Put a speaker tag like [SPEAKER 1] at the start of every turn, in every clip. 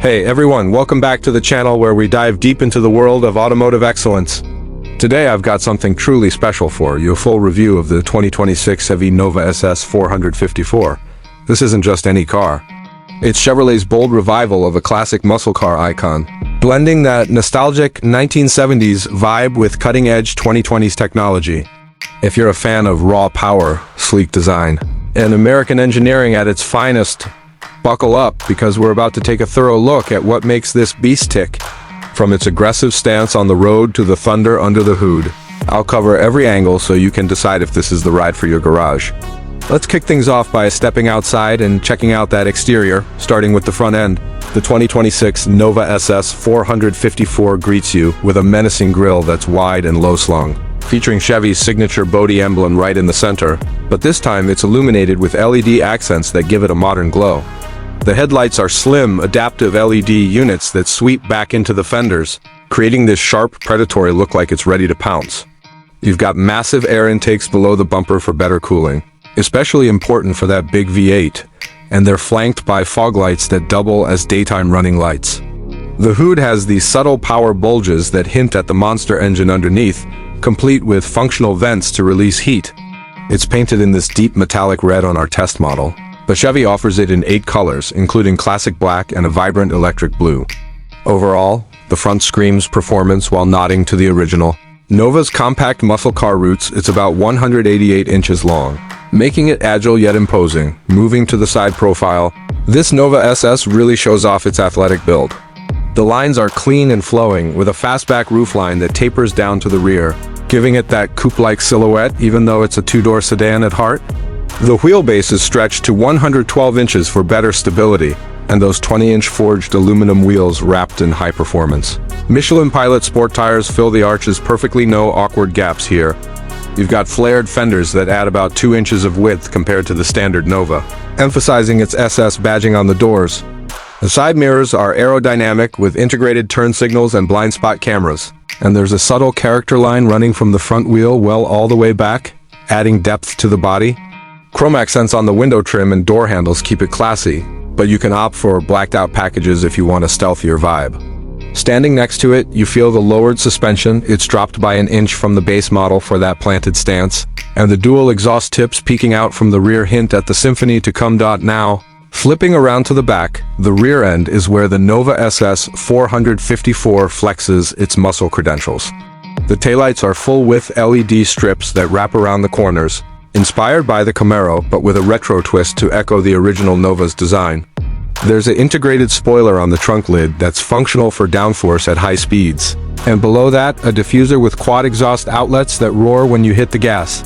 [SPEAKER 1] Hey everyone, welcome back to the channel where we dive deep into the world of automotive excellence. Today I've got something truly special for you, a full review of the 2026 Chevy Nova SS454. This isn't just any car. It's Chevrolet's bold revival of a classic muscle car icon, blending that nostalgic 1970s vibe with cutting-edge 2020s technology. If you're a fan of raw power, sleek design, and American engineering at its finest, buckle up because we're about to take a thorough look at what makes this beast tick. From its aggressive stance on the road to the thunder under the hood, I'll cover every angle so you can decide if this is the ride for your garage. Let's kick things off by stepping outside and checking out that exterior, starting with the front end. The 2026 Nova SS454 greets you with a menacing grille that's wide and low-slung, featuring Chevy's signature Bodhi emblem right in the center, but this time it's illuminated with LED accents that give it a modern glow. The headlights are slim, adaptive LED units that sweep back into the fenders, creating this sharp, predatory look like it's ready to pounce. You've got massive air intakes below the bumper for better cooling, especially important for that big V8, and they're flanked by fog lights that double as daytime running lights. The hood has these subtle power bulges that hint at the monster engine underneath, complete with functional vents to release heat. It's painted in this deep metallic red on our test model, but Chevy offers it in 8 colors, including classic black and a vibrant electric blue. Overall, the front screams performance while nodding to the original. Nova's compact muscle car roots, it's about 188 inches long, making it agile yet imposing. Moving to the side profile, this Nova SS really shows off its athletic build. The lines are clean and flowing, with a fastback roofline that tapers down to the rear, giving it that coupe-like silhouette even though it's a two-door sedan at heart. The wheelbase is stretched to 112 inches for better stability, and those 20-inch forged aluminum wheels wrapped in high performance. Michelin Pilot sport tires fill the arches perfectly, no awkward gaps here. You've got flared fenders that add about 2 inches of width compared to the standard Nova, emphasizing its SS badging on the doors. The side mirrors are aerodynamic with integrated turn signals and blind spot cameras, and there's a subtle character line running from the front wheel well all the way back, adding depth to the body. Chrome accents on the window trim and door handles keep it classy, but you can opt for blacked out packages if you want a stealthier vibe. Standing next to it, you feel the lowered suspension. It's dropped by an inch from the base model for that planted stance, and the dual exhaust tips peeking out from the rear hint at the symphony to come. Now, flipping around to the back, the rear end is where the Nova SS454 flexes its muscle credentials. The taillights are full-width LED strips that wrap around the corners, inspired by the Camaro but with a retro twist to echo the original Nova's design. There's an integrated spoiler on the trunk lid that's functional for downforce at high speeds, and below that, a diffuser with quad exhaust outlets that roar when you hit the gas.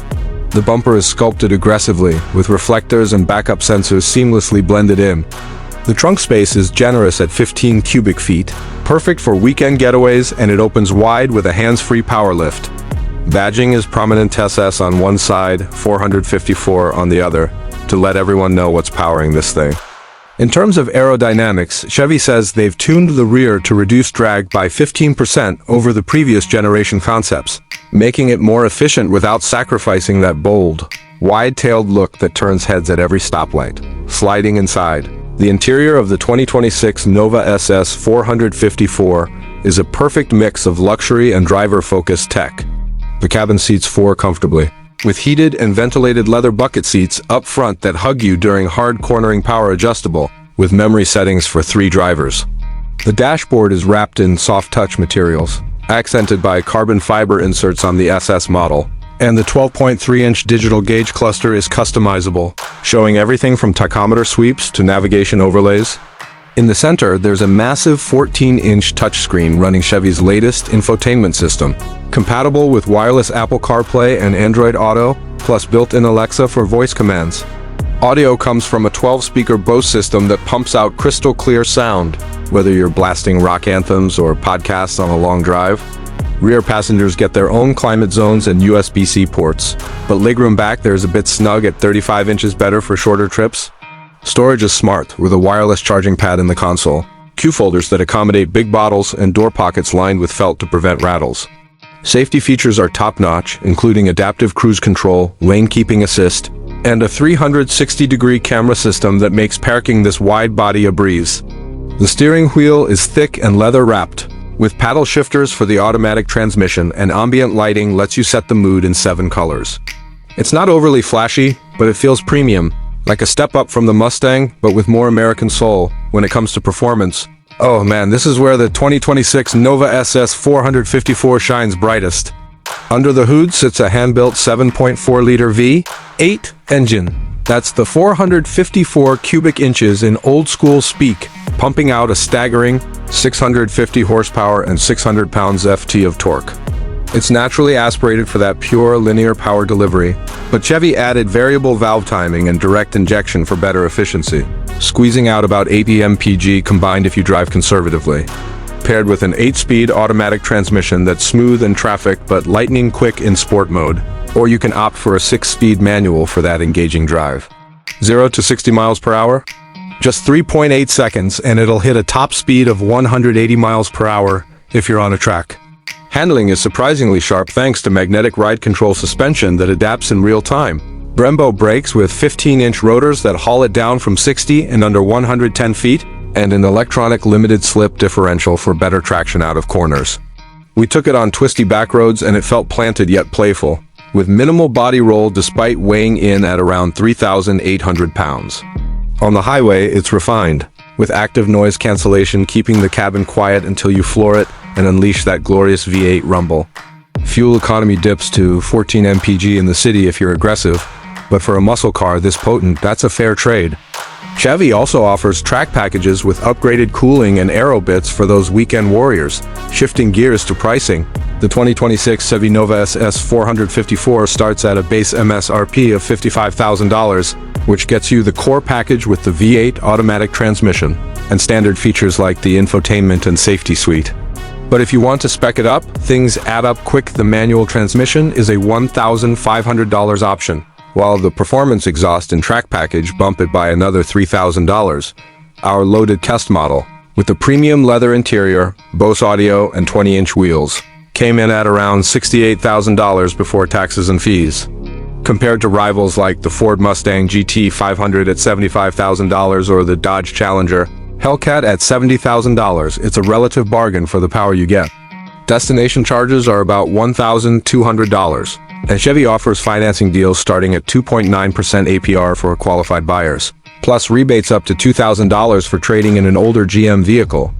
[SPEAKER 1] The bumper is sculpted aggressively, with reflectors and backup sensors seamlessly blended in. The trunk space is generous at 15 cubic feet, perfect for weekend getaways, and it opens wide with a hands-free power lift. Badging is prominent SS on one side, 454 on the other, to let everyone know what's powering this thing. In terms of aerodynamics, Chevy says they've tuned the rear to reduce drag by 15% over the previous generation concepts, making it more efficient without sacrificing that bold, wide-tailed look that turns heads at every stoplight. Sliding inside, the interior of the 2026 Nova SS454 is a perfect mix of luxury and driver-focused tech. The cabin seats 4 comfortably, with heated and ventilated leather bucket seats up front that hug you during hard cornering, power adjustable, with memory settings for 3 drivers. The dashboard is wrapped in soft touch materials, accented by carbon fiber inserts on the SS model, and the 12.3-inch digital gauge cluster is customizable, showing everything from tachometer sweeps to navigation overlays. In the center, there's a massive 14-inch touchscreen running Chevy's latest infotainment system, compatible with wireless Apple CarPlay and Android Auto, plus built-in Alexa for voice commands. Audio comes from a 12-speaker Bose system that pumps out crystal-clear sound, whether you're blasting rock anthems or podcasts on a long drive. Rear passengers get their own climate zones and USB-C ports, but legroom back there's a bit snug at 35 inches, better for shorter trips. Storage is smart, with a wireless charging pad in the console, Q folders that accommodate big bottles, and door pockets lined with felt to prevent rattles. Safety features are top-notch, including adaptive cruise control, lane keeping assist, and a 360-degree camera system that makes parking this wide body a breeze. The steering wheel is thick and leather-wrapped, with paddle shifters for the automatic transmission, and ambient lighting lets you set the mood in 7 colors. It's not overly flashy, but it feels premium, like a step up from the Mustang, but with more American soul when it comes to performance. Oh man, this is where the 2026 Nova SS454 shines brightest. Under the hood sits a hand-built 7.4-liter V8 engine. That's the 454 cubic inches in old-school speak, pumping out a staggering 650 horsepower and 600 pounds FT of torque. It's naturally aspirated for that pure linear power delivery, but Chevy added variable valve timing and direct injection for better efficiency, squeezing out about 80 mpg combined if you drive conservatively. Paired with an 8-speed automatic transmission that's smooth in traffic but lightning quick in sport mode, or you can opt for a 6-speed manual for that engaging drive. 0 to 60 miles per hour? Just 3.8 seconds, and it'll hit a top speed of 180 miles per hour if you're on a track. Handling is surprisingly sharp thanks to magnetic ride control suspension that adapts in real time. Brembo brakes with 15-inch rotors that haul it down from 60 in under 110 feet, and an electronic limited slip differential for better traction out of corners. We took it on twisty back roads and it felt planted yet playful, with minimal body roll despite weighing in at around 3,800 pounds. On the highway, it's refined, with active noise cancellation keeping the cabin quiet until you floor it and unleash that glorious V8 rumble. Fuel economy dips to 14 mpg in the city if you're aggressive, but for a muscle car this potent, that's a fair trade. Chevy also offers track packages with upgraded cooling and aero bits for those weekend warriors. Shifting gears to pricing, the 2026 Chevy Nova SS454 starts at a base MSRP of $55,000, which gets you the core package with the V8 automatic transmission and standard features like the infotainment and safety suite. But if you want to spec it up, things add up quick. The manual transmission is a $1,500 option, while the performance exhaust and track package bump it by another $3,000. Our loaded test model, with the premium leather interior, Bose audio, and 20-inch wheels, came in at around $68,000 before taxes and fees. Compared to rivals like the Ford Mustang GT 500 at $75,000 or the Dodge Challenger Hellcat at $70,000, it's a relative bargain for the power you get. Destination charges are about $1,200. And Chevy offers financing deals starting at 2.9% APR for qualified buyers, plus rebates up to $2,000 for trading in an older GM vehicle.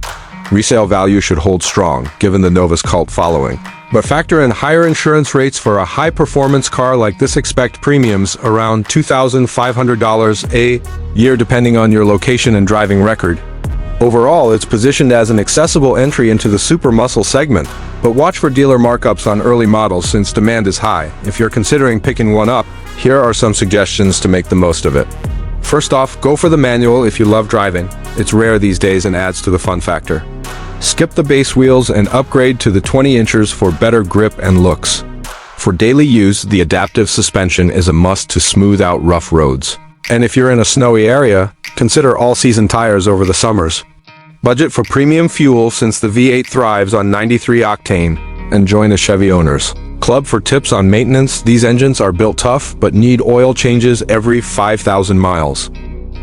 [SPEAKER 1] Resale value should hold strong, given the Nova's cult following. But factor in higher insurance rates for a high-performance car like this. Expect premiums around $2,500 a year depending on your location and driving record. Overall, it's positioned as an accessible entry into the super muscle segment, but watch for dealer markups on early models since demand is high. If you're considering picking one up, here are some suggestions to make the most of it. First off, go for the manual if you love driving. It's rare these days and adds to the fun factor. Skip the base wheels and upgrade to the 20-inchers for better grip and looks. For daily use, the adaptive suspension is a must to smooth out rough roads. And if you're in a snowy area, consider all-season tires over the summers. Budget for premium fuel since the V8 thrives on 93 octane, and join a Chevy Owners Club for tips on maintenance. These engines are built tough but need oil changes every 5,000 miles.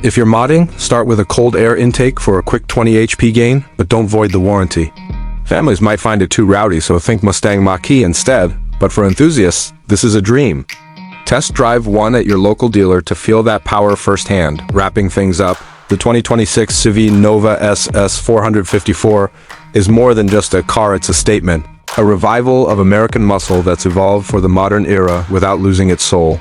[SPEAKER 1] If you're modding, start with a cold air intake for a quick 20 HP gain, but don't void the warranty. Families might find it too rowdy, so think Mustang Mach-E instead, but for enthusiasts, this is a dream. Test drive one at your local dealer to feel that power firsthand. Wrapping things up, the 2026 Chevy Nova SS454 is more than just a car, it's a statement. A revival of American muscle that's evolved for the modern era without losing its soul.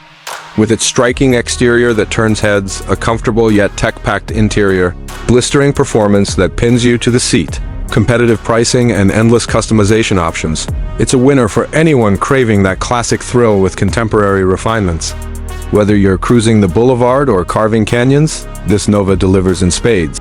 [SPEAKER 1] With its striking exterior that turns heads, a comfortable yet tech-packed interior, blistering performance that pins you to the seat, competitive pricing, and endless customization options, it's a winner for anyone craving that classic thrill with contemporary refinements. Whether you're cruising the boulevard or carving canyons, this Nova delivers in spades.